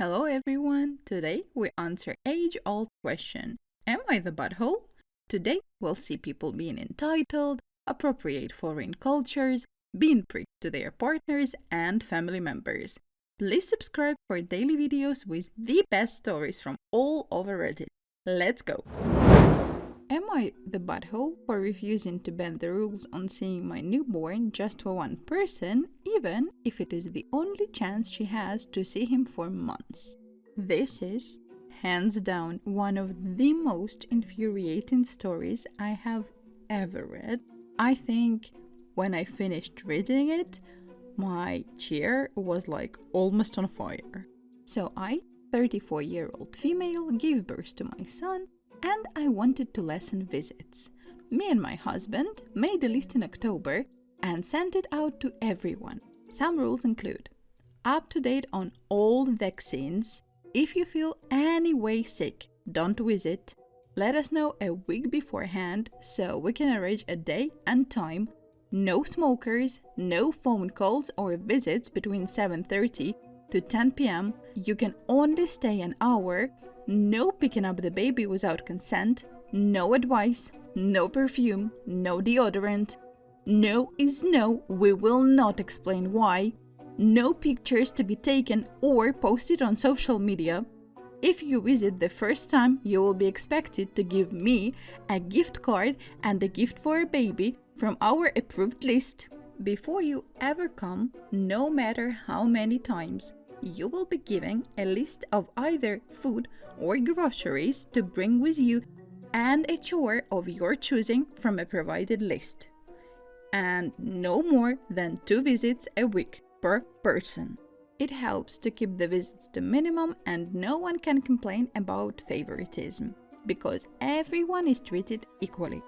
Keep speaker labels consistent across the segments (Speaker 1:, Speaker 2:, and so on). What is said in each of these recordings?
Speaker 1: Hello everyone! Today we answer age-old question. Am I the butthole? Today we'll see people being entitled, appropriate foreign cultures, being pricked to their partners and family members. Please subscribe for daily videos with the best stories from all over Reddit. Let's go! Am I the butthole for refusing to bend the rules on seeing my newborn just for one person, even if it is the only chance she has to see him for months? This is, hands down, one of the most infuriating stories I have ever read. I think when I finished reading it, my chair was like almost on fire. So I, 34-year-old female, gave birth to my son, and I wanted to lessen visits. Me and my husband made a list in October and sent it out to everyone. Some rules include up to date on all vaccines. If you feel any way sick, don't visit. Let us know a week beforehand so we can arrange a day and time. No smokers, no phone calls or visits between 7:30 to 10 p.m. You can only stay an hour. No picking up the baby without consent. No advice. No perfume. No deodorant. No is no. We will not explain why. No pictures to be taken or posted on social media. If you visit the first time, you will be expected to give me a gift card and a gift for a baby from our approved list. Before you ever come, no matter how many times, you will be given a list of either food or groceries to bring with you and a chore of your choosing from a provided list. And no more than 2 visits a week per person. It helps to keep the visits to minimum and no one can complain about favoritism because everyone is treated equally.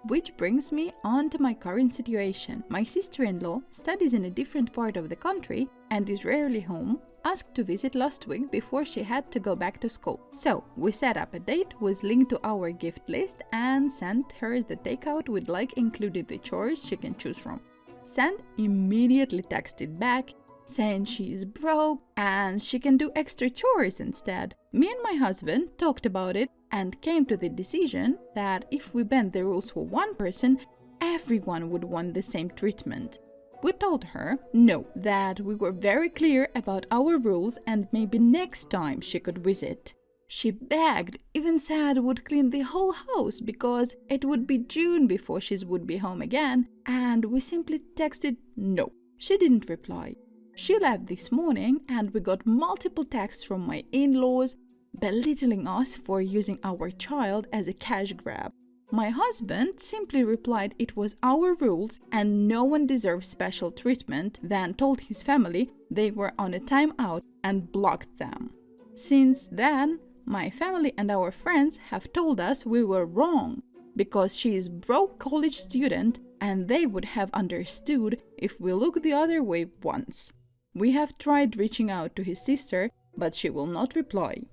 Speaker 1: Which brings me on to my current situation. My sister-in-law studies in a different part of the country and is rarely home, asked to visit last week before she had to go back to school. So we set up a date with link to our gift list and sent her the takeout with like included the chores she can choose from. Sand immediately texted back saying she is broke and she can do extra chores instead. Me and my husband talked about it and came to the decision that if we bend the rules for one person, everyone would want the same treatment. We told her no, that we were very clear about our rules and maybe next time she could visit. She begged, even said would clean the whole house because it would be June before she would be home again, and we simply texted no. She didn't reply. She left this morning and we got multiple texts from my in-laws belittling us for using our child as a cash grab. My husband simply replied it was our rules and no one deserves special treatment, then told his family they were on a timeout and blocked them. Since then, my family and our friends have told us we were wrong because she is broke college student and they would have understood if we looked the other way once. We have tried reaching out to his sister, but she will not reply.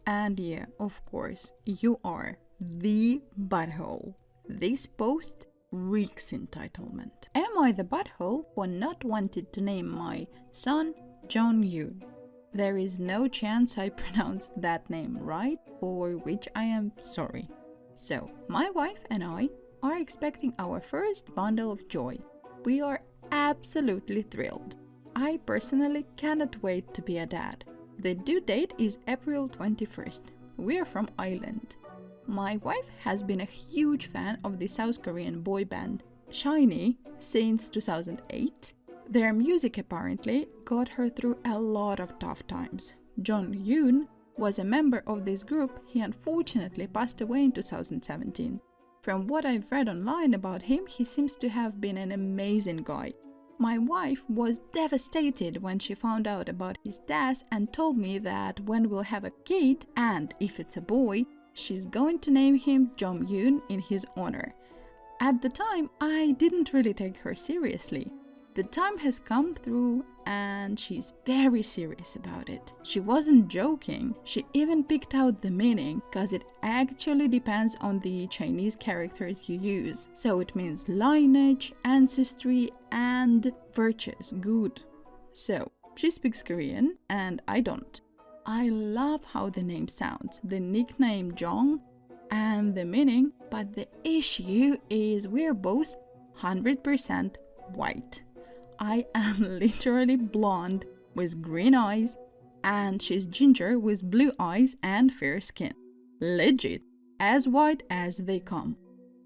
Speaker 1: And yeah, of course, you are the butthole. This post reeks entitlement. Am I the butthole for not wanted to name my son John Yoon? There is no chance I pronounced that name right, for which I am sorry. So, my wife and I are expecting our first bundle of joy. We are absolutely thrilled. I personally cannot wait to be a dad. The due date is April 21st. We are from Ireland. My wife has been a huge fan of the South Korean boy band SHINee since 2008. Their music apparently got her through a lot of tough times. John Yoon was a member of this group. He unfortunately passed away in 2017. From what I've read online about him, he seems to have been an amazing guy. My wife was devastated when she found out about his death and told me that when we'll have a kid, and if it's a boy, she's going to name him Jong Yoon in his honor. At the time, I didn't really take her seriously. The time has come through and she's very serious about it. She wasn't joking. She even picked out the meaning because it actually depends on the Chinese characters you use. So it means lineage, ancestry, and virtues, good. So she speaks Korean and I don't. I love how the name sounds, the nickname Jong and the meaning, but the issue is we're both 100% white. I am literally blonde with green eyes, and she's ginger with blue eyes and fair skin. Legit, as white as they come.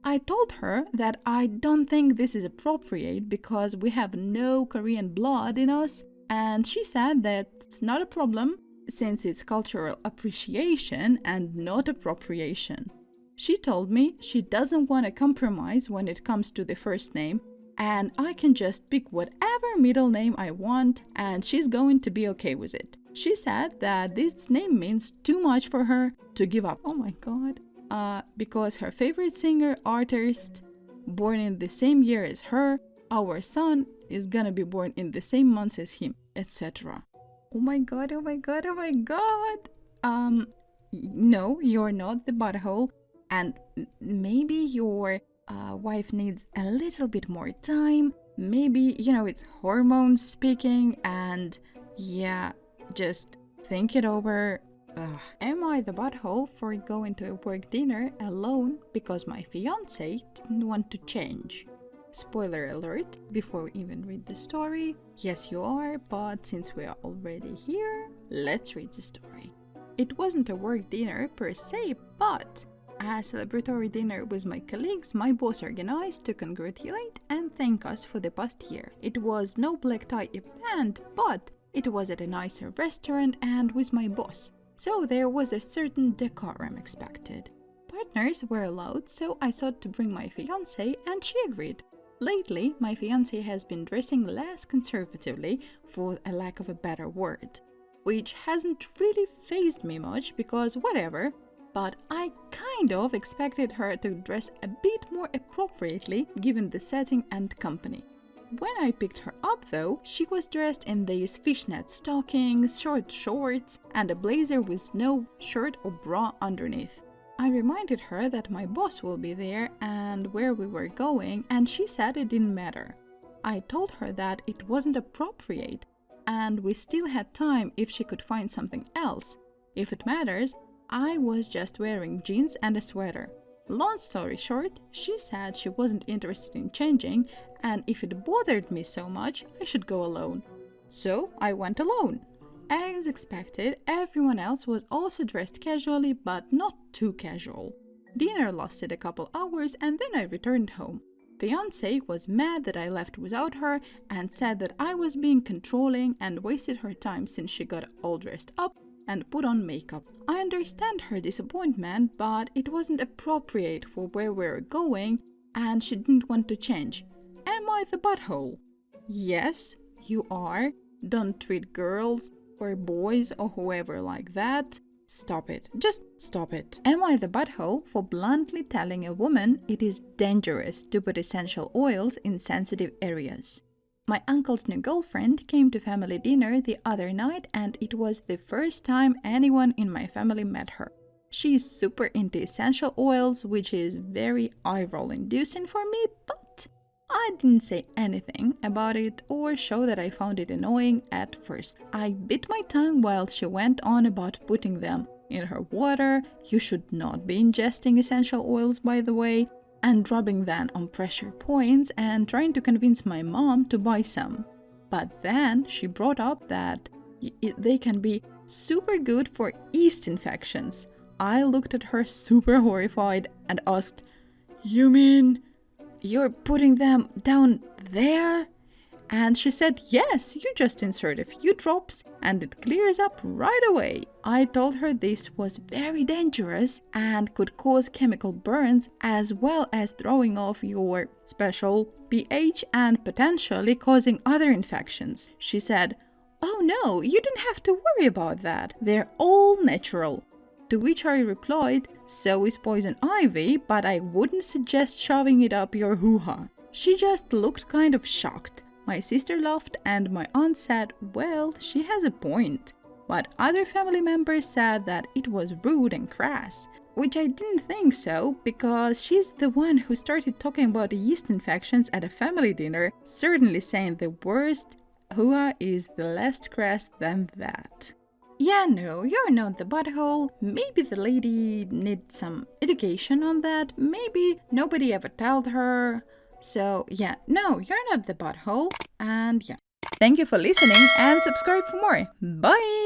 Speaker 1: I told her that I don't think this is appropriate because we have no Korean blood in us, and she said that's not a problem since it's cultural appreciation and not appropriation. She told me she doesn't want to compromise when it comes to the first name, and I can just pick whatever middle name I want, and she's going to be okay with it. She said that this name means too much for her to give up. Oh my god. Because her favorite singer, artist, born in the same year as her, our son is gonna be born in the same month as him, etc. Oh my god, oh my god, oh my god. No, you're not the butthole, and maybe your wife needs a little bit more time. Maybe, it's hormones speaking, and yeah, just think it over. Ugh. Am I the butthole for going to a work dinner alone because my fiance didn't want to change? Spoiler alert, before we even read the story, yes you are, but since we are already here, let's read the story. It wasn't a work dinner per se, but a celebratory dinner with my colleagues my boss organized to congratulate and thank us for the past year. It was no black tie event, but it was at a nicer restaurant and with my boss. So there was a certain decorum expected. Partners were allowed, so I thought to bring my fiancé, and she agreed. Lately, my fiancé has been dressing less conservatively, for a lack of a better word, which hasn't really fazed me much because whatever, but I kind of expected her to dress a bit more appropriately given the setting and company. When I picked her up though, she was dressed in these fishnet stockings, short shorts, and a blazer with no shirt or bra underneath. I reminded her that my boss will be there and where we were going, and she said it didn't matter. I told her that it wasn't appropriate, and we still had time if she could find something else. If it matters, I was just wearing jeans and a sweater. Long story short, she said she wasn't interested in changing, and if it bothered me so much, I should go alone. So I went alone. As expected, everyone else was also dressed casually, but not too casual. Dinner lasted a couple hours and then I returned home. Fiancé was mad that I left without her and said that I was being controlling and wasted her time since she got all dressed up and put on makeup. I understand her disappointment, but it wasn't appropriate for where we were going and she didn't want to change. Am I the butthole? Yes, you are. Don't treat girls or boys or whoever like that. Stop it. Just stop it. Am I the butthole for bluntly telling a woman it is dangerous to put essential oils in sensitive areas? My uncle's new girlfriend came to family dinner the other night and it was the first time anyone in my family met her. She is super into essential oils, which is very eye-roll inducing for me, but I didn't say anything about it or show that I found it annoying at first. I bit my tongue while she went on about putting them in her water. You should not be ingesting essential oils, by the way, and rubbing them on pressure points and trying to convince my mom to buy some. But then she brought up that they can be super good for yeast infections. I looked at her super horrified and asked, "You mean you're putting them down there?" And she said, "Yes, you just insert a few drops and it clears up right away." I told her this was very dangerous and could cause chemical burns as well as throwing off your special pH and potentially causing other infections. She said, "Oh no, you don't have to worry about that. They're all natural." To which I replied, "So is poison ivy, but I wouldn't suggest shoving it up your hoo-ha." She just looked kind of shocked. My sister laughed and my aunt said, "Well, she has a point." But other family members said that it was rude and crass, which I didn't think so because she's the one who started talking about yeast infections at a family dinner, certainly saying the worst hoo-ha is the less crass than that. Yeah, no, you're not the butthole. Maybe the lady needs some education on that. Maybe nobody ever told her. So, yeah, no, you're not the butthole. And yeah, thank you for listening and subscribe for more. Bye!